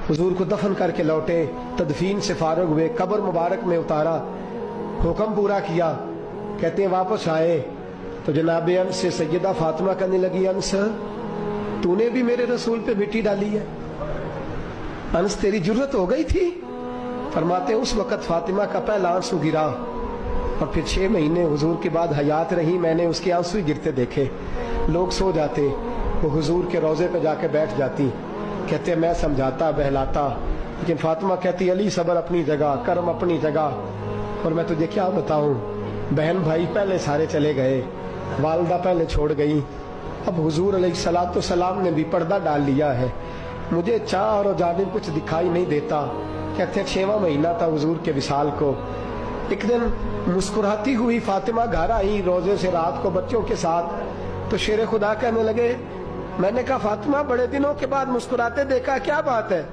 हुजूर को दफन करके लौटे, तदफीन से फारग हुए, कब्र मुबारक में उतारा, हुक्म पूरा किया। कहते हैं वापस आए तो जनाब अनस से सैयदा फातिमा कहने लगी, अनस तूने भी मेरे रसूल पे मिट्टी डाली है, अनस तेरी जुर्रत हो गई थी। फरमाते उस वक़्त फातिमा का पहला आंसू गिरा और फिर 6 महीने हुजूर के बाद हयात रही, मैंने उसके आंसू ही गिरते देखे। लोग सो जाते, वो हुजूर के रोज़े पे जाके बैठ जाती। कहते मैं समझाता बहलाता, लेकिन फातिमा कहती अली सब्र अपनी जगह, कर्म अपनी जगह। और मैं तुझे क्या बताऊं, बहन भाई पहले सारे चले गए, वालदा पहले छोड़ गई, अब हुजूर अलैहिस्सलातु सलाम ने भी पर्दा डाल लिया है, मुझे चार और जानिब कुछ दिखाई नहीं देता। कहते हैं 6वां महीना था हुजूर के विसाल को। एक दिन मुस्कुराती हुई फातिमा घर आई रोजे से रात को बच्चों के साथ, तो शेर खुदा कहने लगे, मैंने कहा फातिमा बड़े दिनों के बाद मुस्कुराते देखा, क्या बात है?